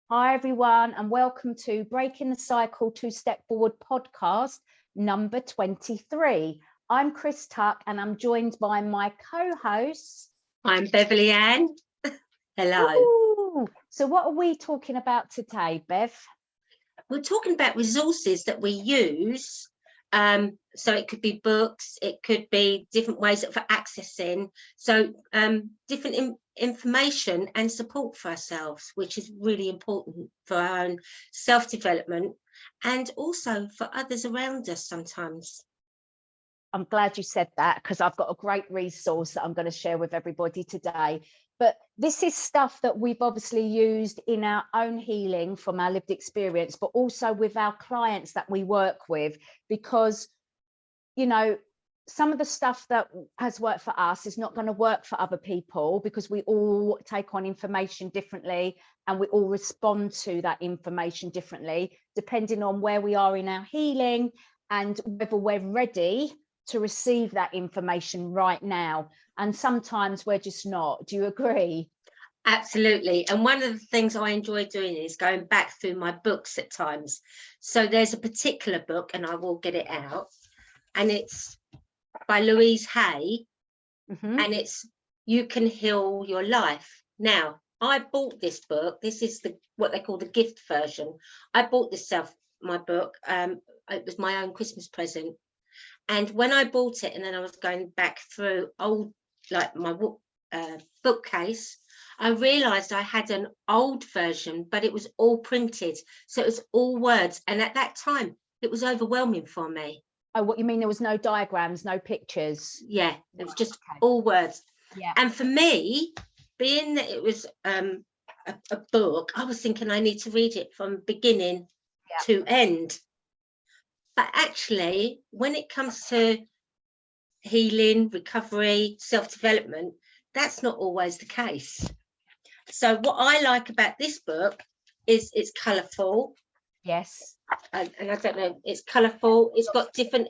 Hi everyone, and welcome to Breaking the Cycle to Step Forward podcast number 23. I'm Chris Tuck and I'm joined by my co-host. I'm Beverley Ann. Hello. Ooh, so what are we talking about today, Bev? We're talking about resources that we use. So it could be books, it could be different ways for accessing. So different information and support for ourselves, which is really important for our own self-development and also for others around us sometimes. I'm glad you said that because I've got a great resource that I'm going to share with everybody today. But this is stuff that we've obviously used in our own healing from our lived experience, but also with our clients that we work with, because, you know, some of the stuff that has worked for us is not going to work for other people because we all take on information differently and we all respond to that information differently, depending on where we are in our healing and whether we're ready to receive that information right now. And sometimes we're just not. Do you agree? Absolutely. And one of the things I enjoy doing is going back through my books at times. So there's a particular book, and I will get it out, and it's by Louise Hay, and it's You Can Heal Your Life. Now, I bought this book. This is what they call the gift version. I bought my book. It was my own Christmas present. And when I bought it, and then I was going back through my bookcase, I realised I had an old version, but it was all printed. So it was all words. And at that time, it was overwhelming for me. Oh, what you mean? There was no diagrams, no pictures? Yeah, it was just all words. Yeah. And for me, being that it was a book, I was thinking I need to read it from beginning to end. But actually, when it comes to healing, recovery, self-development, that's not always the case. So what I like about this book is it's colourful. Yes. And I don't know, it's colourful. It's got different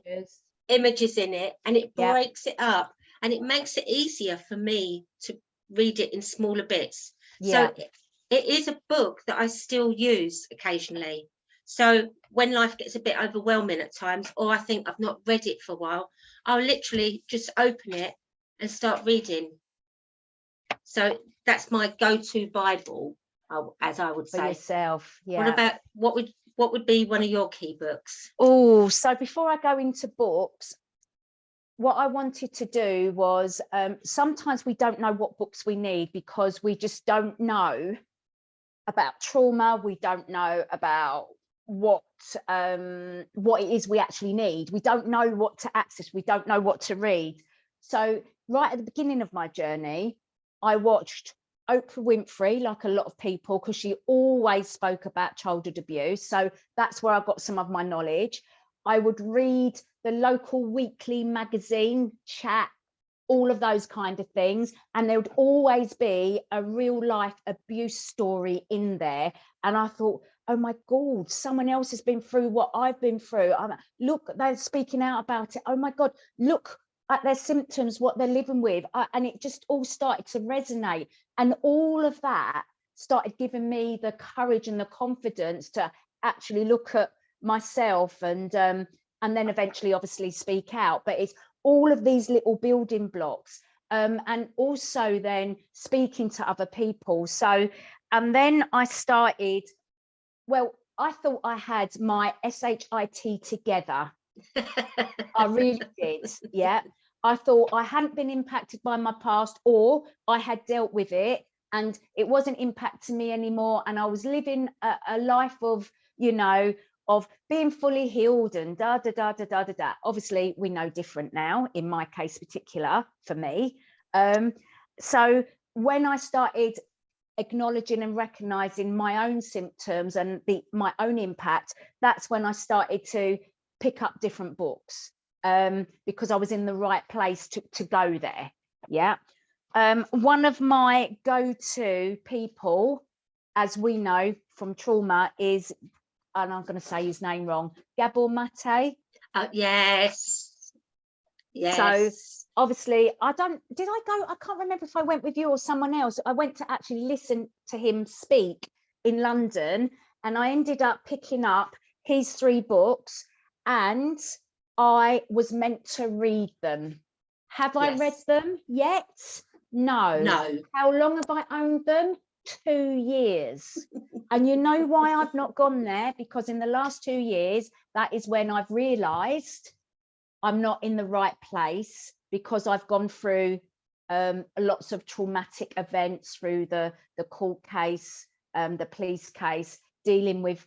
images in it, and it breaks it up, and it makes it easier for me to read it in smaller bits. So it is a book that I still use occasionally. So when life gets a bit overwhelming at times, or I think I've not read it for a while, I'll literally just open it and start reading. So that's my go-to Bible, as I would say. For yourself, yeah. What about, what would be one of your key books? Oh, so before I go into books, what I wanted to do was, sometimes we don't know what books we need because we just don't know about trauma. We don't know about what it is we actually need. We don't know what to access. We don't know what to read. So right at the beginning of my journey, I watched Oprah Winfrey, like a lot of people, because she always spoke about childhood abuse. So that's where I got some of my knowledge. I would read the local weekly magazine, Chat, all of those kind of things. And there would always be a real life abuse story in there. And I thought, oh my God, someone else has been through what I've been through. Look, they're speaking out about it. Oh my God, look at their symptoms, what they're living with. And it just all started to resonate. And all of that started giving me the courage and the confidence to actually look at myself and then eventually obviously speak out. But it's all of these little building blocks, and also then speaking to other people. So, and then I started, well, I thought I had my SHIT together. I really did. Yeah. I thought I hadn't been impacted by my past, or I had dealt with it and it wasn't impacting me anymore. And I was living a life of, you know, of being fully healed and da, da, da, da, da, da, da. Obviously, we know different now, in my case particular, for me. So when I started acknowledging and recognizing my own symptoms and my own impact, that's when I started to pick up different books, because I was in the right place to go there. Yeah. One of my go-to people, as we know from trauma, is, and I'm going to say his name wrong, Gabor Mate. Yes. Yes. So obviously I can't remember if I went with you or someone else. I went to actually listen to him speak in London, and I ended up picking up his 3 books, and I was meant to read them. Have I read them yet? No. How long have I owned them? 2 years. And you know why I've not gone there? Because in the last 2 years, that is when I've realized I'm not in the right place, because I've gone through lots of traumatic events, through the court case, the police case, dealing with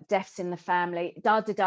deaths in the family, I don't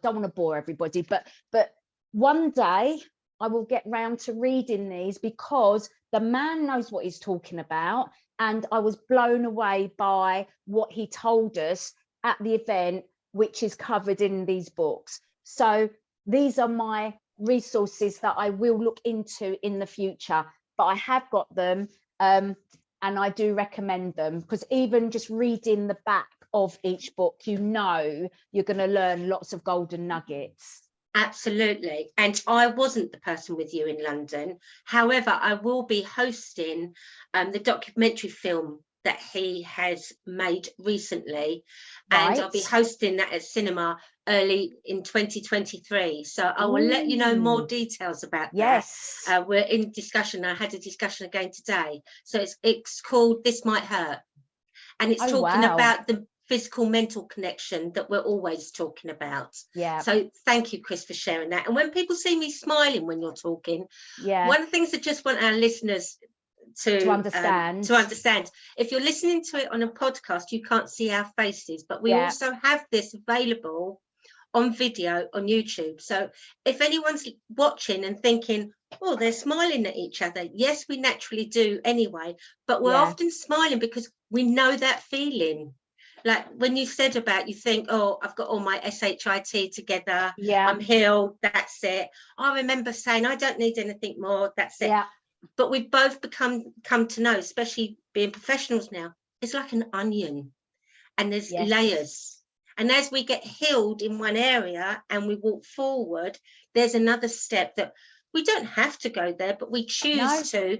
want to bore everybody, but one day I will get round to reading these, because the man knows what he's talking about, and I was blown away by what he told us at the event, which is covered in these books. So these are my resources that I will look into in the future, but I have got them, and I do recommend them, because even just reading the back of each book, you know, you're going to learn lots of golden nuggets. Absolutely. And I wasn't the person with you in London. However, I will be hosting the documentary film that he has made recently. Right. And I'll be hosting that at cinema early in 2023. So I will let you know more details about that. We're in discussion. I had a discussion again today. So it's called This Might Hurt. And it's talking about the physical mental connection that we're always talking about. So thank you, Chris, for sharing that. And when people see me smiling when you're talking, one of the things I just want our listeners to understand, if you're listening to it on a podcast, you can't see our faces, but we also have this available on video on YouTube. So if anyone's watching and thinking, oh, they're smiling at each other, yes, we naturally do anyway, but we're often smiling because we know that feeling. Like when you said about, you think, oh, I've got all my SHIT together, I'm healed, that's it. I remember saying, I don't need anything more, that's it. But we've both come to know, especially being professionals now, it's like an onion, and there's layers. And as we get healed in one area and we walk forward, there's another step that we don't have to go there, but we choose to,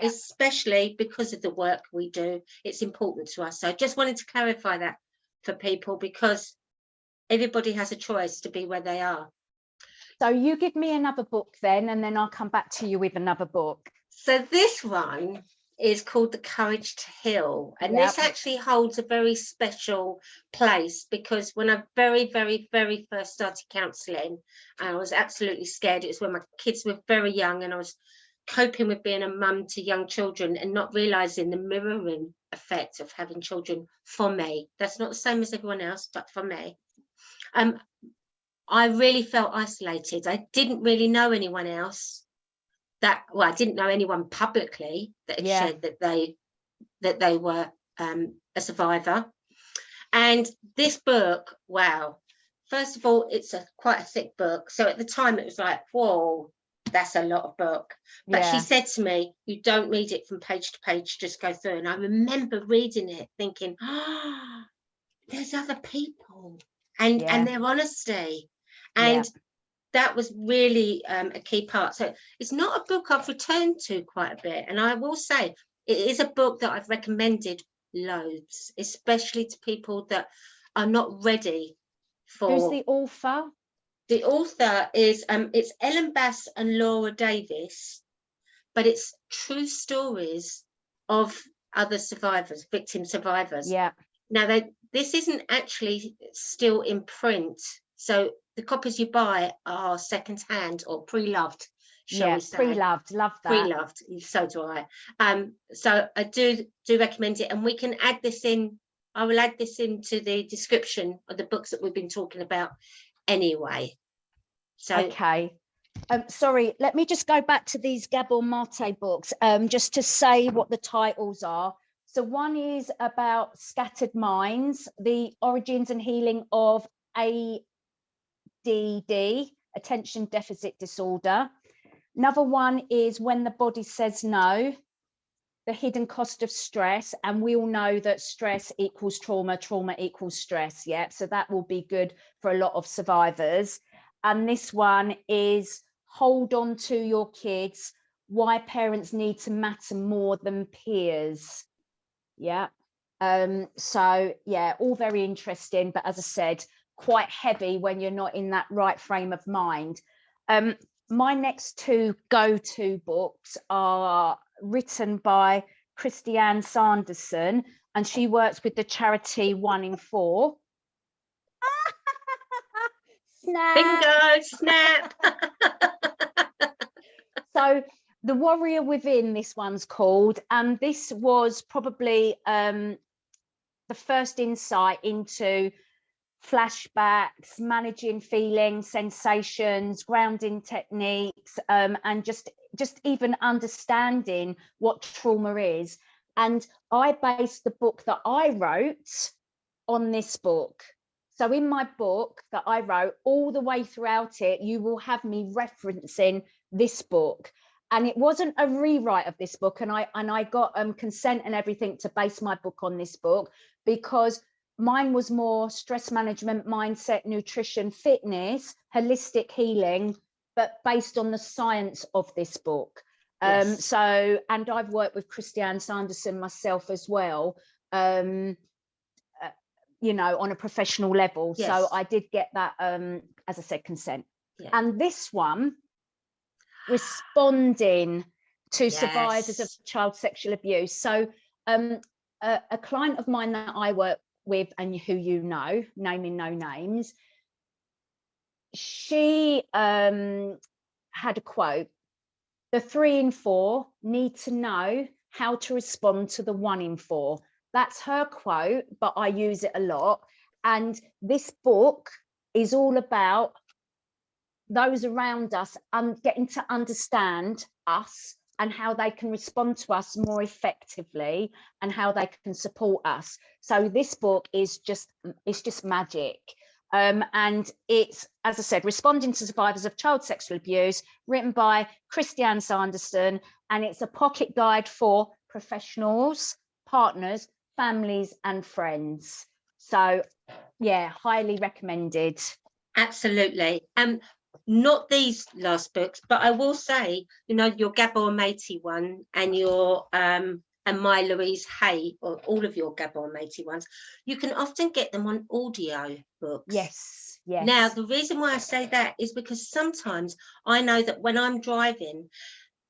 especially because of the work we do. It's important to us. So I just wanted to clarify that for people, because everybody has a choice to be where they are. So you give me another book then, and then I'll come back to you with another book. So this one is called The Courage to Heal. And this actually holds a very special place, because when I very, very, very first started counselling, I was absolutely scared. It was when my kids were very young, and I was coping with being a mum to young children and not realising the mirroring effect of having children for me. That's not the same as everyone else, but for me. I really felt isolated. I didn't really know anyone else I didn't know anyone publicly that had shared that they were a survivor. And this book, wow, first of all, it's quite a thick book. So at the time it was like, whoa, that's a lot of book. But she said to me, you don't read it from page to page, just go through. And I remember reading it thinking, oh, there's other people and their honesty. And that was really a key part. So it's not a book I've returned to quite a bit. And I will say it is a book that I've recommended loads, especially to people that are not ready for. Who's the author? The author is it's Ellen Bass and Laura Davis, but it's true stories of other survivors, victim survivors. Now this isn't actually still in print, so the copies you buy are secondhand or pre-loved, shall we say? Pre-loved, love that. Pre-loved, so do I. So I do recommend it, and we can add this in. I will add this into the description of the books that we've been talking about anyway. So okay. Sorry, let me just go back to these Gabor Mate books, just to say what the titles are. So one is about Scattered Minds, the origins and healing of ADD, attention deficit disorder. Another one is When the Body Says No, the hidden cost of stress. And we all know that stress equals trauma, trauma equals stress. So that will be good for a lot of survivors. And this one is Hold On to Your Kids, Why Parents Need to Matter More Than Peers. So yeah, all very interesting, but as I said, quite heavy when you're not in that right frame of mind. My next two go-to books are written by Christiane Sanderson, and she works with the charity 1 in 4. Snap. Bingo, snap. So The Warrior Within, this one's called, and this was probably the first insight into flashbacks, managing feelings, sensations, grounding techniques, and just even understanding what trauma is. And I based the book that I wrote on this book. So in my book that I wrote, all the way throughout it, you will have me referencing this book. And it wasn't a rewrite of this book, and I got consent and everything to base my book on this book, because mine was more stress management, mindset, nutrition, fitness, holistic healing, but based on the science of this book. Yes. So, and I've worked with Christiane Sanderson myself as well, you know, on a professional level. Yes. So I did get that, as I said, consent. Yeah. And this one, responding to Yes. survivors of child sexual abuse. So a client of mine that I work with, and who you know, naming no names, she had a quote: the 3 in 4 need to know how to respond to the 1 in 4. That's her quote, but I use it a lot. And this book is all about those around us and getting to understand us and how they can respond to us more effectively and how they can support us. So this book is just magic. And it's, as I said, Responding to Survivors of Child Sexual Abuse, written by Christiane Sanderson, and it's a pocket guide for professionals, partners, families and friends. So yeah, highly recommended. Absolutely. Not these last books, but I will say, you know, your Gabor Maté one and your and my Louise Hay, or all of your Gabor Maté ones, you can often get them on audio books. Yes, yes. Now, the reason why I say that is because sometimes I know that when I'm driving,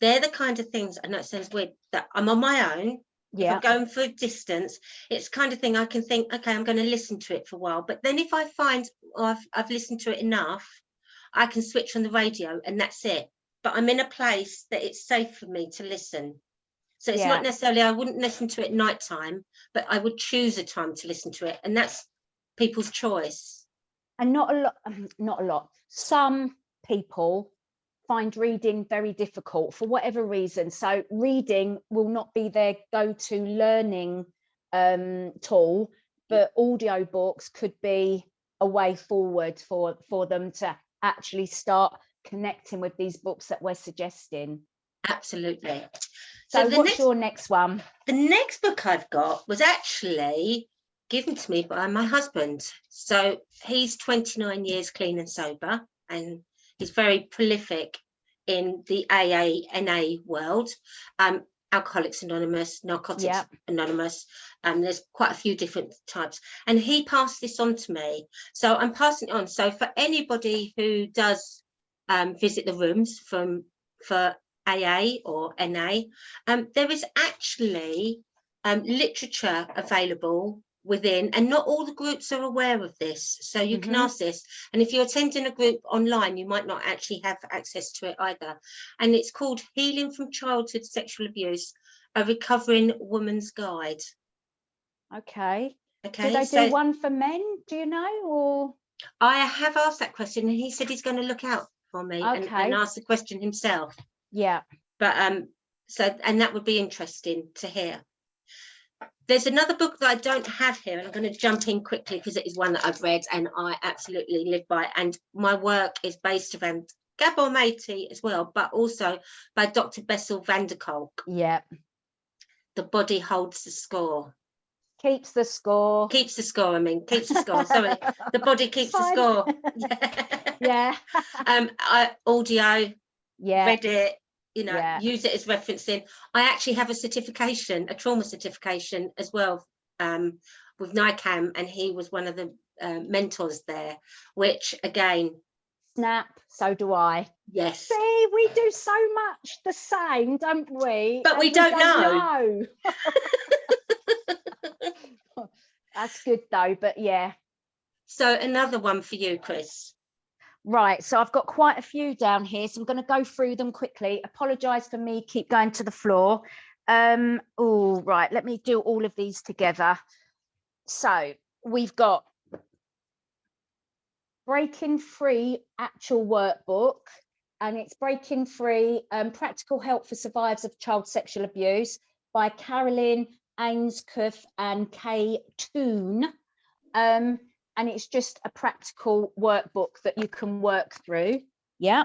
they're the kind of things, I know it sounds weird, that I'm on my own. Yeah. If I'm going for a distance, it's kind of thing I can think, okay, I'm going to listen to it for a while. But then if I find I've listened to it enough, I can switch on the radio and that's it. But I'm in a place that it's safe for me to listen. So it's not necessarily, I wouldn't listen to it at night time, but I would choose a time to listen to it. And that's people's choice. And not a lot. Some people find reading very difficult for whatever reason. So reading will not be their go-to learning tool, but audiobooks could be a way forward for them to actually start connecting with these books that we're suggesting. Absolutely. So what's your next one? The next book I've got was actually given to me by my husband. So he's 29 years clean and sober, and he's very prolific in the AA/NA world. Alcoholics Anonymous, Narcotics Anonymous, there's quite a few different types, and he passed this on to me, so I'm passing it on. So for anybody who does visit the rooms for AA or NA, there is actually literature available within, and not all the groups are aware of this, so you can ask this, and if you're attending a group online you might not actually have access to it either, and it's called Healing from Childhood Sexual Abuse, a Recovering Woman's Guide. Okay, do they do one for men, do you know? Or I have asked that question and he said he's going to look out for me and ask the question himself. But so, and that would be interesting to hear. There's another book that I don't have here, and I'm going to jump in quickly because it is one that I've read and I absolutely live by, and my work is based around Gabor Maté as well, but also by Dr. Bessel van der Kolk. The Body Holds the Score. Keeps the score. Keeps the score, I mean, keeps the score, sorry. The body keeps the score. Audio, read it, you know, use it as referencing. I actually have a certification, a trauma certification as well, with NICAM, and he was one of the mentors there, which again, snap, so do I. Yes. See, we do so much the same, don't we? But we don't know. That's good though, but yeah. So another one for you, Chris. Right, so I've got quite a few down here, so I'm going to go through them quickly. Apologise for me, keep going to the floor. Oh, right, let me do all of these together. So we've got Breaking Free actual workbook, and it's Breaking Free, Practical Help for Survivors of Child Sexual Abuse by Carolyn Ainscuff and Kay Toon. And it's just a practical workbook that you can work through. Yeah.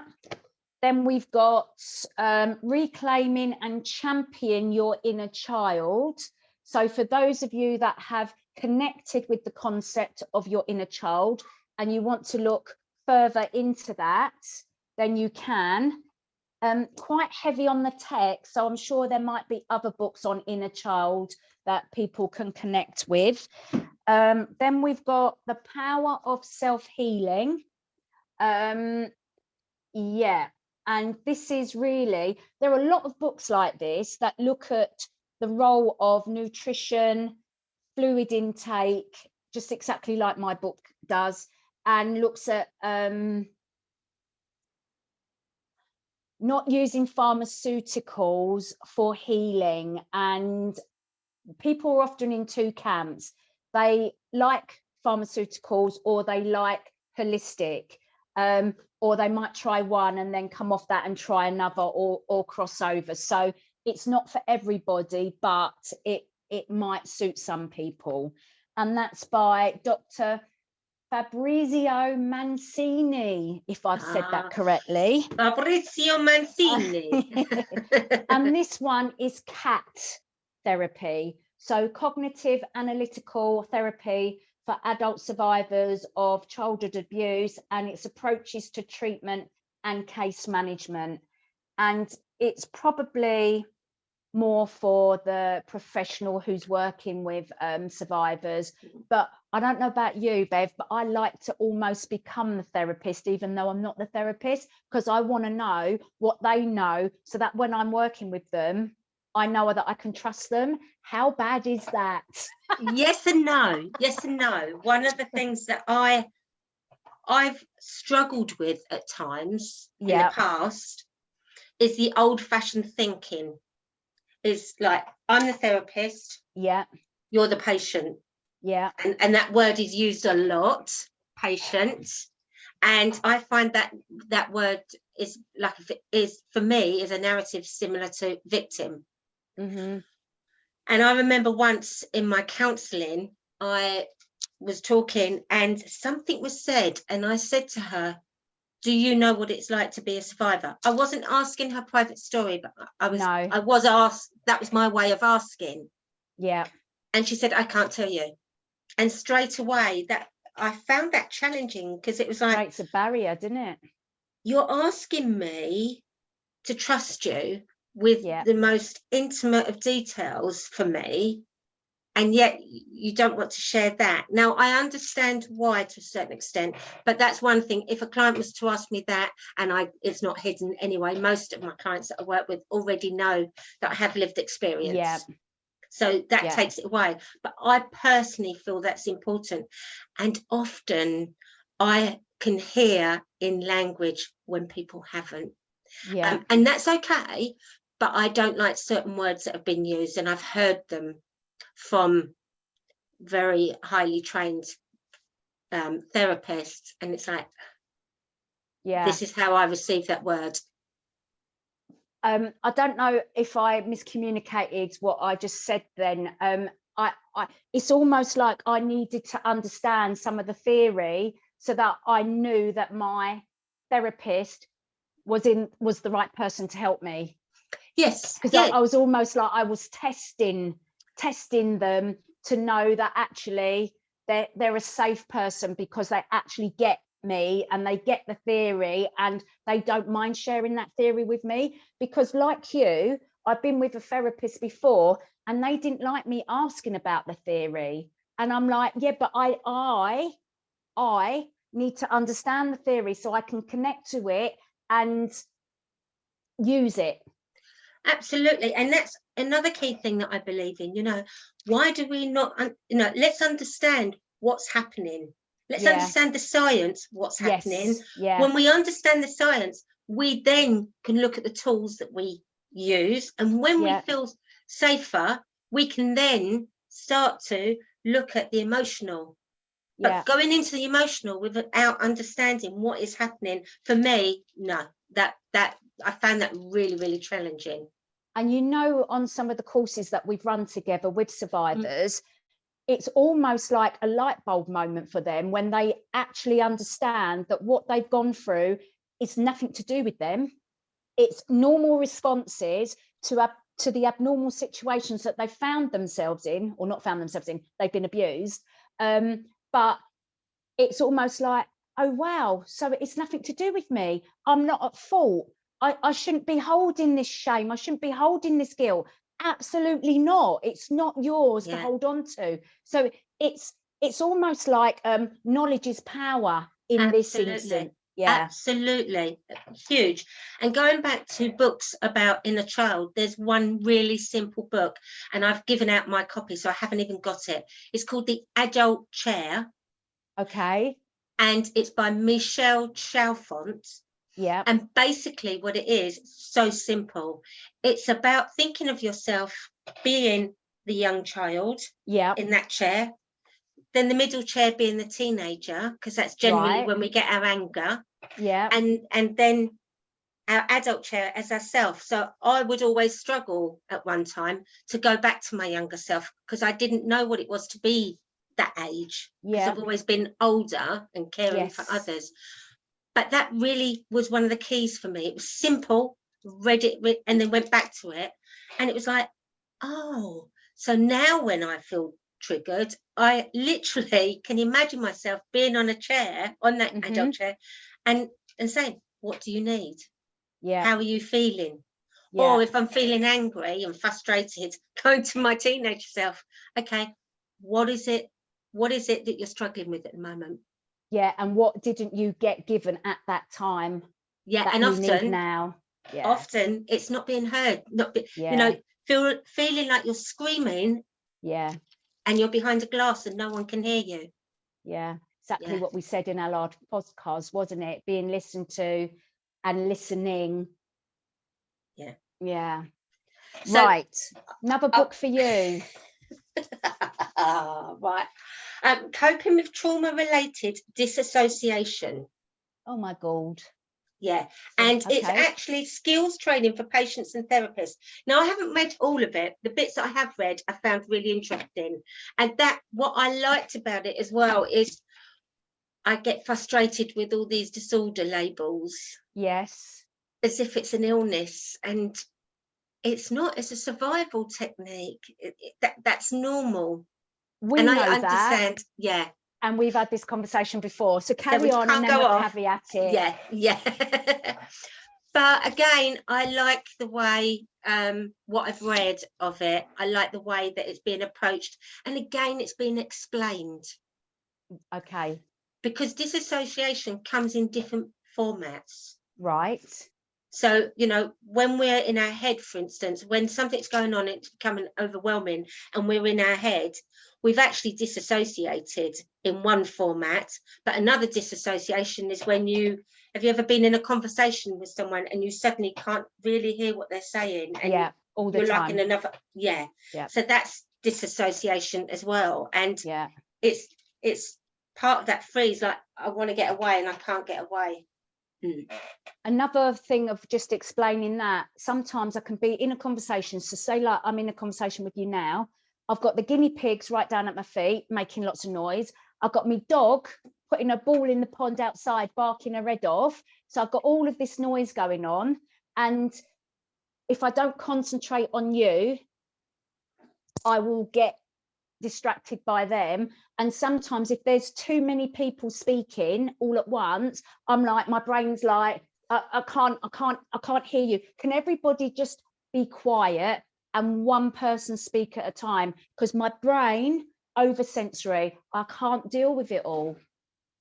Then we've got Reclaiming and Champion Your Inner Child. So for those of you that have connected with the concept of your inner child and you want to look further into that, then you can. Quite heavy on the text, so I'm sure there might be other books on inner child that people can connect with. Then we've got The Power of Self-Healing. Yeah, and this is really, there are a lot of books like this that look at the role of nutrition, fluid intake, just exactly like my book does, and looks at not using pharmaceuticals for healing. And people are often in two camps. They like pharmaceuticals, or they like holistic, or they might try one and then come off that and try another, or cross over. So it's not for everybody, but it might suit some people. And that's by Dr. Fabrizio Mancini, if I've said that correctly. Fabrizio Mancini. And this one is CAT therapy. So cognitive analytical therapy for adult survivors of childhood abuse, and its approaches to treatment and case management. And it's probably more for the professional who's working with survivors. But I don't know about you, Bev, but I like to almost become the therapist, even though I'm not the therapist, because I want to know what they know, so that when I'm working with them, I know that I can trust them. How bad is that? Yes and no. Yes and no. One of the things that I've struggled with at times in the past is the old-fashioned thinking. It's like, I'm the therapist. Yeah. You're the patient. Yeah. And that word is used a lot, patient. And I find that that word is like, for me, is a narrative similar to victim. Mm-hmm. And I remember once in my counselling, I was talking and something was said, and I said to her, do you know what it's like to be a survivor? I wasn't asking her private story, but I was asked. That was my way of asking. Yeah. And she said, I can't tell you. And straight away, that I found that challenging, because it was like, it's a barrier, didn't it? You're asking me to trust you with the most intimate of details for me, and yet you don't want to share that. Now, I understand why to a certain extent, but that's one thing. If a client was to ask me that, and it's not hidden anyway, most of my clients that I work with already know that I have lived experience. Yeah. So that takes it away. But I personally feel that's important. And often I can hear in language when people haven't. Yeah. And that's okay. But I don't like certain words that have been used, and I've heard them from very highly trained therapists, and it's like, this is how I received that word. I don't know if I miscommunicated what I just said then. It's almost like I needed to understand some of the theory so that I knew that my therapist was the right person to help me. Yes, because I was almost like I was testing them to know that actually they're a safe person, because they actually get me and they get the theory, and they don't mind sharing that theory with me. Because like you, I've been with a therapist before, and they didn't like me asking about the theory. And I'm like, yeah, but I need to understand the theory so I can connect to it and use it. Absolutely. And that's another key thing that I believe in. Why do we not, let's understand what's happening. Let's understand the science, what's happening. Yeah. When we understand the science, we then can look at the tools that we use. And when we feel safer, we can then start to look at the emotional. But going into the emotional without understanding what is happening, for me, no, that I found that really, really challenging. And on some of the courses that we've run together with survivors, it's almost like a light bulb moment for them when they actually understand that what they've gone through is nothing to do with them. It's normal responses to the abnormal situations that they found themselves in, or not found themselves in, they've been abused. But it's almost like, oh, wow, so it's nothing to do with me. I'm not at fault. I shouldn't be holding this shame. I shouldn't be holding this guilt. Absolutely not. It's not yours to hold on to. So it's almost like knowledge is power in this instance. Yeah, absolutely, huge. And going back to books about inner child, there's one really simple book, and I've given out my copy, so I haven't even got it. It's called The Adult Chair. Okay. And it's by Michelle Chalfont. Yeah. And basically what it is, so simple. It's about thinking of yourself being the young child in that chair, then the middle chair being the teenager, because that's generally when we get our anger. Yeah. And then our adult chair as ourselves. So I would always struggle at one time to go back to my younger self because I didn't know what it was to be that age, because I've always been older and caring for others. But that really was one of the keys for me. It was simple, read it, and then went back to it. And it was like, oh, so now when I feel triggered, I literally can imagine myself being on a chair, on that adult chair, and saying, what do you need? Yeah. How are you feeling? Yeah. Or if I'm feeling angry and frustrated, going to my teenage self, okay, what is it that you're struggling with at the moment? Yeah, and what didn't you get given at that time? Yeah, and often now. Yeah. Often it's not being heard, feeling like you're screaming. Yeah. And you're behind a glass and no one can hear you. Yeah, exactly what we said in our last podcast, wasn't it? Being listened to and listening. Yeah. Yeah. So, right. Another book for you. Right. Coping with trauma-related disassociation. Oh my God. Yeah, and it's actually skills training for patients and therapists. Now, I haven't read all of it. The bits that I have read, I found really interesting. And what I liked about it as well is I get frustrated with all these disorder labels. Yes. As if it's an illness, and it's not. It's a survival technique. That's normal. We and know I understand. That. And we've had this conversation before, so carry on and then we'll caveat it. Yeah. But again, I like the way what I've read of it. I like the way that it's being approached, and again, it's being explained. Okay. Because disassociation comes in different formats. Right. So, when we're in our head, for instance, when something's going on, it's becoming overwhelming and we're in our head, we've actually disassociated in one format. But another disassociation is when have you ever been in a conversation with someone and you suddenly can't really hear what they're saying? And all the time. Like in another, So that's disassociation as well. And it's part of that freeze, like I want to get away and I can't get away. Another thing of just explaining that sometimes I can be in a conversation, so say like I'm in a conversation with you now, I've got the guinea pigs right down at my feet making lots of noise, I've got my dog putting a ball in the pond outside barking her head off, so I've got all of this noise going on, and if I don't concentrate on you, I will get distracted by them. And sometimes if there's too many people speaking all at once, I'm like, my brain's like, I can't hear you. Can everybody just be quiet and one person speak at a time, because my brain oversensory, I can't deal with it all.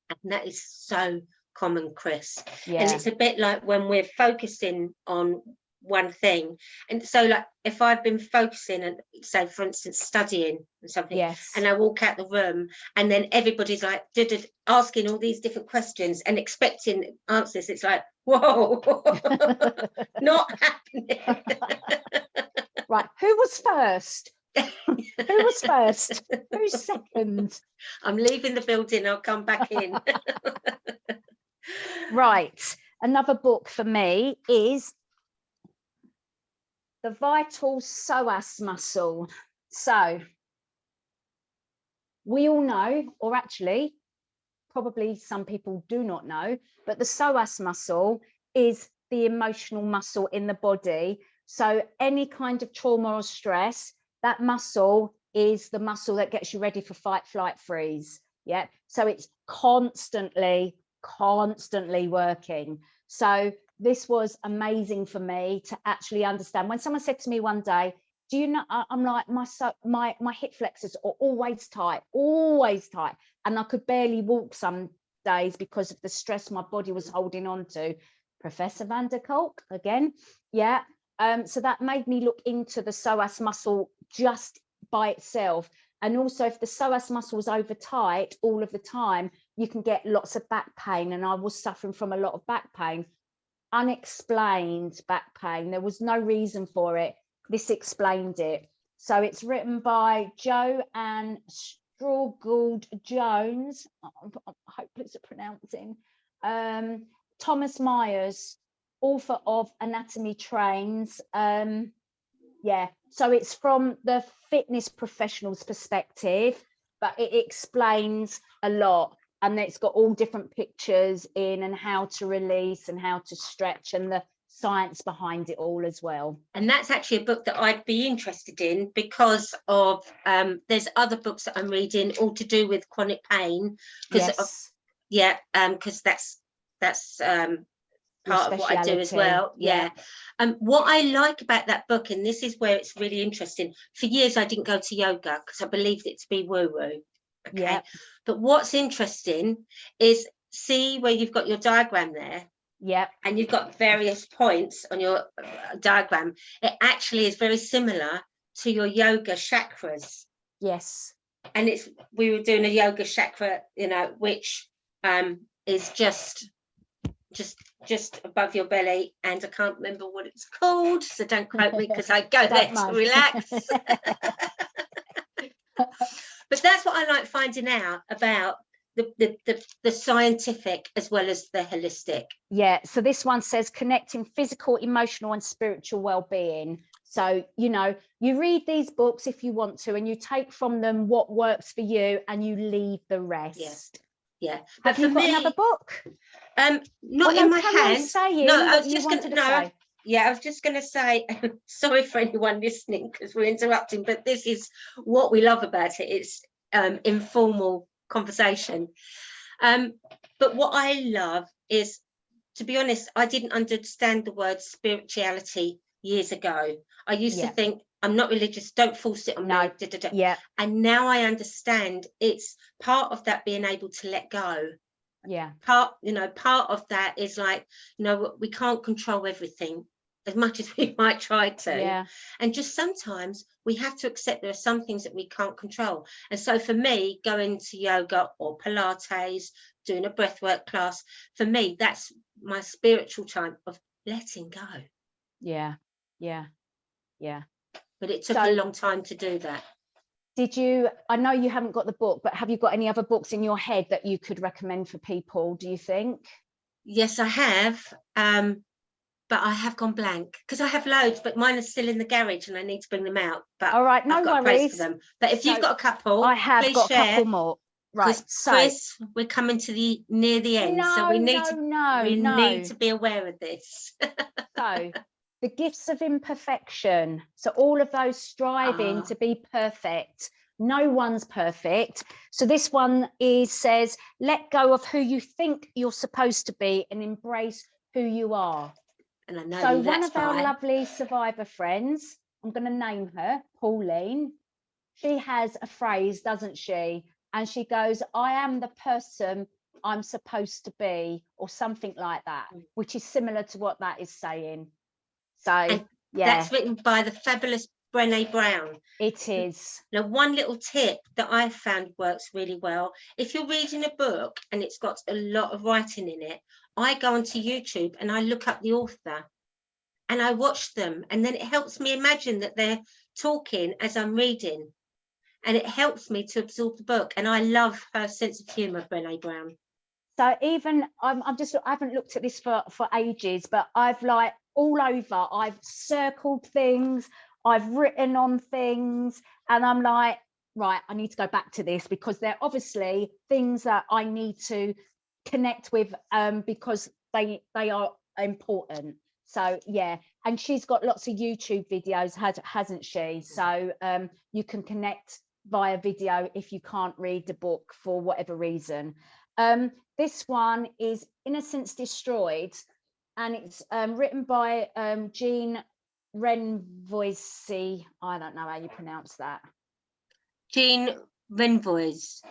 And that is so common, Chris. Yeah. And it's a bit like when we're focusing on one thing, and so like if I've been focusing and say for instance studying or something, Yes. and I walk out the room and then everybody's like asking all these different questions and expecting answers, it's like, whoa. Not happening. Right, who was first? Who was first? Who's second? I'm leaving the building, I'll come back in. Right, another book for me is The Vital Psoas Muscle. So we all know, or actually probably some people do not know, but the psoas muscle is the emotional muscle in the body. So any kind of trauma or stress, that muscle is the muscle that gets you ready for fight, flight, freeze. Yeah, so it's constantly working. So this was amazing for me to actually understand. When someone said to me one day, do you know, I'm like, my hip flexors are always tight, and I could barely walk some days because of the stress my body was holding on to. Professor van der Kolk again. Yeah. So that made me look into the psoas muscle just by itself. And also, if the psoas muscle was over tight all of the time, you can get lots of back pain. And I was suffering from a lot of back pain, unexplained back pain. There was no reason for it. This explained it. So it's written by Joanne Strawgould Jones. I hope it's pronouncing. Thomas Myers, author of Anatomy Trains. Yeah, so it's from the fitness professional's perspective, but it explains a lot, and it's got all different pictures in and how to release and how to stretch and the science behind it all as well. And that's actually a book that I'd be interested in because of there's other books that I'm reading all to do with chronic pain. Yes. Because that's part of what I do as well. Yeah. What I like about that book, and this is where it's really interesting, for years I didn't go to yoga because I believed it to be woo-woo. Okay. Yeah. But what's interesting is, see where you've got your diagram there. Yeah. And you've got various points on your diagram. It actually is very similar to your yoga chakras. Yes. And we were doing a yoga chakra, which is just above your belly, and I can't remember what it's called, so don't quote me because I go there to relax. But that's what I like finding out about the scientific as well as the holistic. Yeah, so this one says connecting physical, emotional and spiritual well-being. So, you read these books if you want to, and you take from them what works for you and you leave the rest. Yeah. But have you got another book? Not in my hand. No, I was just going to say, sorry for anyone listening because we're interrupting, but this is what we love about it. It's informal conversation. But what I love is, to be honest, I didn't understand the word spirituality years ago. I used to think, I'm not religious, don't force it on me. Yeah. And now I understand it's part of that being able to let go. Yeah. Part of that is like, we can't control everything as much as we might try to. Yeah. And just sometimes we have to accept there are some things that we can't control. And so for me, going to yoga or Pilates, doing a breathwork class, for me, that's my spiritual time of letting go. Yeah. Yeah. Yeah. But it took a long time to do that. I know you haven't got the book, but have you got any other books in your head that you could recommend for people, do you think? Yes, I have. But I have gone blank because I have loads, but mine are still in the garage and I need to bring them out. But all right, no I've got worries. a place for them. But if you've got a couple, I have please got share. A couple more. Right, Chris, we're coming to near the end, so we need to be aware of this. So, the gifts of imperfection. So all of those striving to be perfect. No one's perfect. So this one says, let go of who you think you're supposed to be and embrace who you are. And I know so one of our lovely survivor friends I'm going to name her Pauline. She has a phrase, doesn't she? And she goes, I am the person I'm supposed to be, or something like that, which is similar to what that is saying. So, And yeah. That's written by the fabulous Brené Brown. It is. Now, one little tip that I found works really well, if you're reading a book and it's got a lot of writing in it, I go onto YouTube and I look up the author and I watch them, and then it helps me imagine that they're talking as I'm reading, and it helps me to absorb the book. And I love her sense of humour, Brené Brown. So even I haven't looked at this for ages, but I've like all over, I've circled things, I've written on things, and I'm like, right, I need to go back to this because they're obviously things that I need to connect with, because they are important. So yeah, and she's got lots of YouTube videos, hasn't she? So you can connect via video if you can't read the book for whatever reason. This one is Innocence Destroyed, and it's written by Jean Renvoise. I don't know how you pronounce that. Jean Renvoise,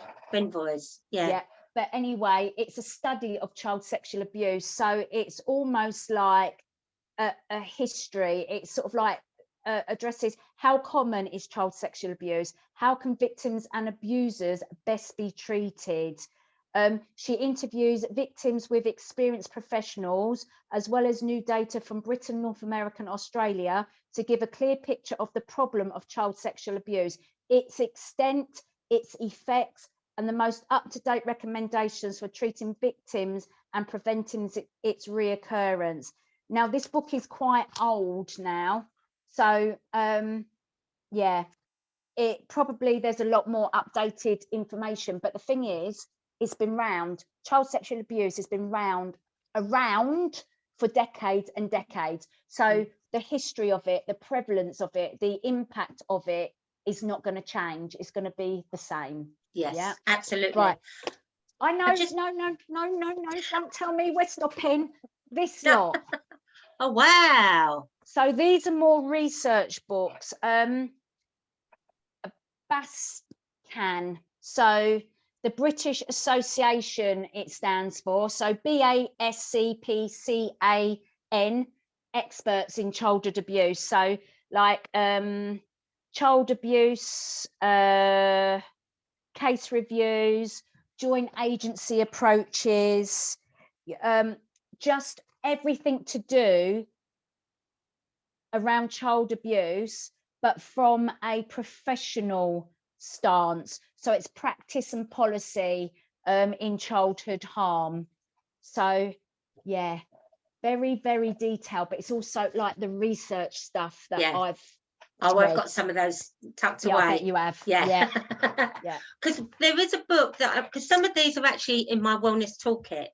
yeah. But anyway, it's a study of child sexual abuse. So it's almost like a history. It's sort of like addresses how common is child sexual abuse, how can victims and abusers best be treated. She interviews victims with experienced professionals, as well as new data from Britain, North America, and Australia to give a clear picture of the problem of child sexual abuse, its extent, its effects, and the most up-to-date recommendations for treating victims and preventing its reoccurrence. Now, this book is quite old now, so yeah, it probably there's a lot more updated information, but the thing is, it's been round. Child sexual abuse has been around for decades and decades. So the history of it, the prevalence of it, the impact of it is not going to change. It's going to be the same. Yes, yeah, absolutely. Right. I know. No. Don't tell me we're stopping this lot. Oh wow! So these are more research books. BASCAN. So the British Association, it stands for. So BASCPCAN, experts in childhood abuse. So like child abuse, case reviews, joint agency approaches, just everything to do around child abuse, but from a professional stance. So it's practice and policy in childhood harm. So yeah, very, very detailed, but it's also like the research stuff that I've got some of those tucked away. I bet you have. Yeah. Because there is a book that, because some of these are actually in my wellness toolkit,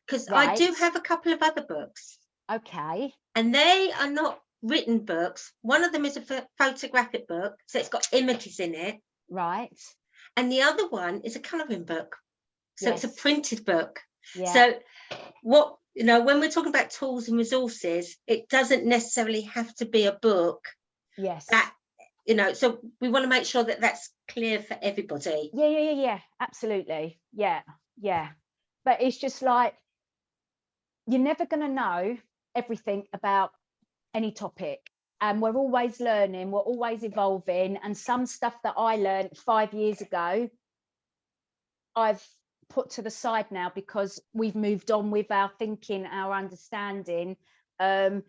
because I do have a couple of other books. Okay. And they are not written books. One of them is a photographic book, so it's got images in it. Right. And the other one is a colouring book, so it's a printed book. Yeah. So what, when we're talking about tools and resources, it doesn't necessarily have to be a book. Yes. That, so we want to make sure that that's clear for everybody. Yeah. Absolutely. Yeah. But it's just like, you're never going to know everything about any topic, and we're always learning, we're always evolving, and some stuff that I learned 5 years ago I've put to the side now because we've moved on with our thinking, our understanding, and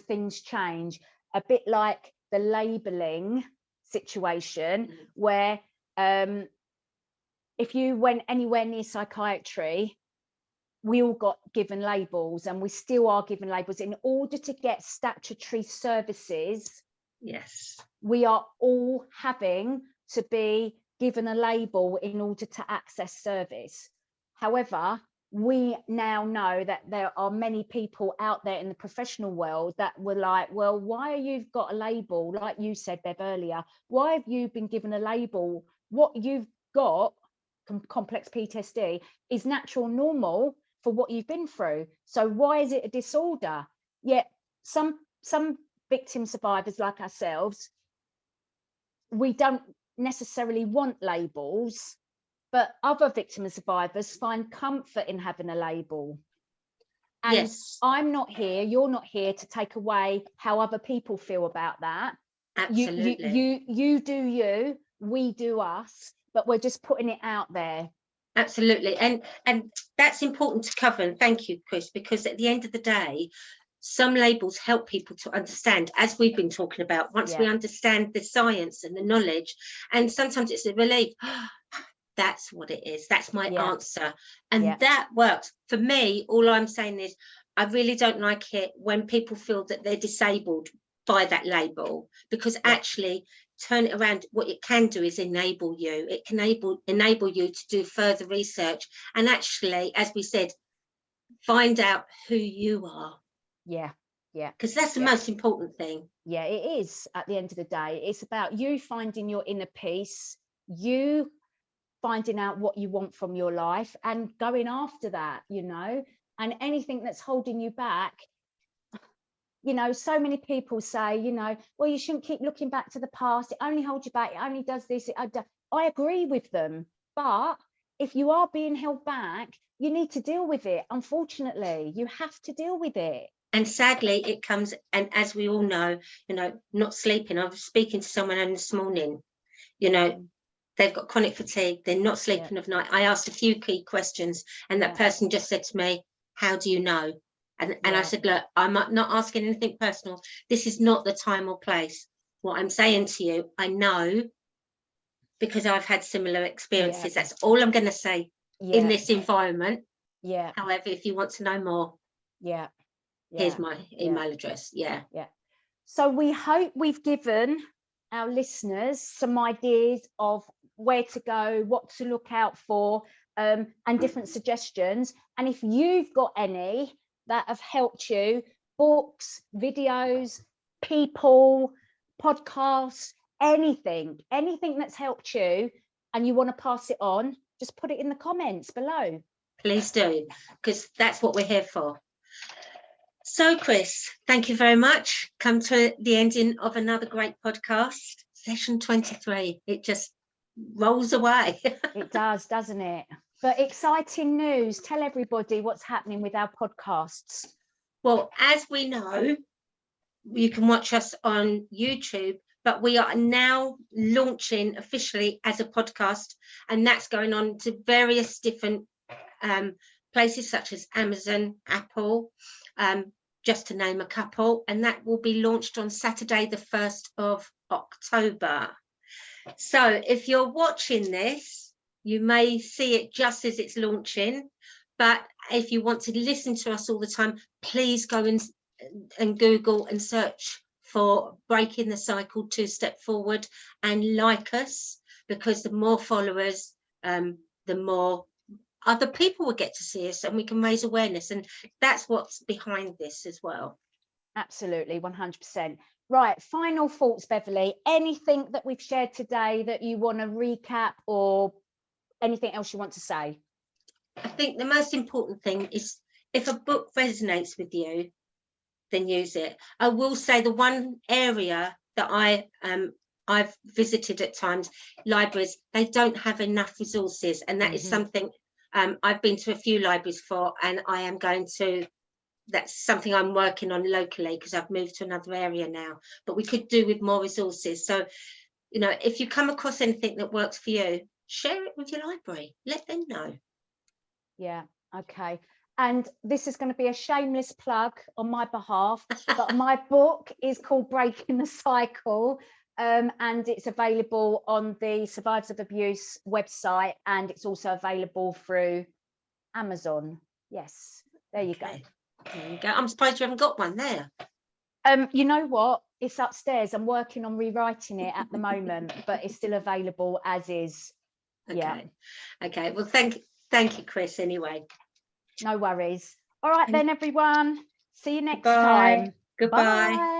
things change. A bit like the labeling situation, where if you went anywhere near psychiatry, we all got given labels, and we still are given labels. In order to get statutory services, yes, we are all having to be given a label in order to access service. However, we now know that there are many people out there in the professional world that were like, well, why are you got a label? Like you said, Bev, earlier, why have you been given a label? What you've got, complex PTSD, is natural, normal for what you've been through. So why is it a disorder? Yet some victim survivors like ourselves, we don't necessarily want labels, but other victim and survivors find comfort in having a label. And Yes, I'm not here, you're not here to take away how other people feel about that. absolutely. You do you, we do us, but we're just putting it out there. Absolutely. And that's important to cover. And thank you, Chris, because at the end of the day, some labels help people to understand, as we've been talking about, once we understand the science and the knowledge. And sometimes it's a relief. That's what it is. That's my answer. And that works. For me, all I'm saying is I really don't like it when people feel that they're disabled by that label, because actually turn it around. What it can do is enable you. It can enable you to do further research and actually, as we said, find out who you are. Yeah. Because that's the most important thing. Yeah, it is. At the end of the day, it's about you finding your inner peace, you finding out what you want from your life and going after that, you know. And anything that's holding you back, you know, so many people say, you know, well, you shouldn't keep looking back to the past, it only holds you back, it only does this. I agree with them, but if you are being held back, you need to deal with it. Unfortunately, you have to deal with it. And sadly, it comes, and as we all know, you know, not sleeping. I was speaking to someone this morning, you know, they've got chronic fatigue, they're not sleeping of night. I asked a few key questions and that person just said to me, how do you know? And I said, look, I'm not asking anything personal. This is not the time or place. What I'm saying to you, I know because I've had similar experiences. That's all I'm going to say in this environment. However, if you want to know more, here's my email address. So we hope we've given our listeners some ideas of where to go, what to look out for, and different suggestions. And if you've got any that have helped you, books, videos, people, podcasts, anything that's helped you and you want to pass it on, just put it in the comments below. Please do, because that's what we're here for. So, Chris, thank you very much. Come to the ending of another great podcast, session 23. It just rolls away. It does, doesn't it? But exciting news. Tell everybody what's happening with our podcasts. Well, as we know, you can watch us on YouTube, but we are now launching officially as a podcast, and that's going on to various different places such as Amazon, Apple, just to name a couple, and that will be launched on Saturday, the 1st of October. So if you're watching this, you may see it just as it's launching, but if you want to listen to us all the time, please go and Google and search for Breaking the Cycle 2 Step Forward and like us, because the more followers, the more other people will get to see us and we can raise awareness, and that's what's behind this as well. Absolutely, 100%. Right, final thoughts, Beverley. Anything that we've shared today that you want to recap, or anything else you want to say? I think the most important thing is, if a book resonates with you, then use it. I will say the one area that I've visited at times, libraries, they don't have enough resources, and that is something I've been to a few libraries for, and I am going to, that's something I'm working on locally because I've moved to another area now, but we could do with more resources. So, you know, if you come across anything that works for you, share it with your library, let them know. Yeah, okay. And this is going to be a shameless plug on my behalf, but my book is called Breaking the Cycle, and it's available on the Survivors of Abuse website, and it's also available through Amazon. Yes, there you go. There you go. I'm surprised you haven't got one there. You know what? It's upstairs. I'm working on rewriting it at the moment, but it's still available as is. Okay. Yeah. Okay. Well, thank you, Chris, anyway. No worries. All right then, everyone. See you next Goodbye. time. Goodbye. Bye.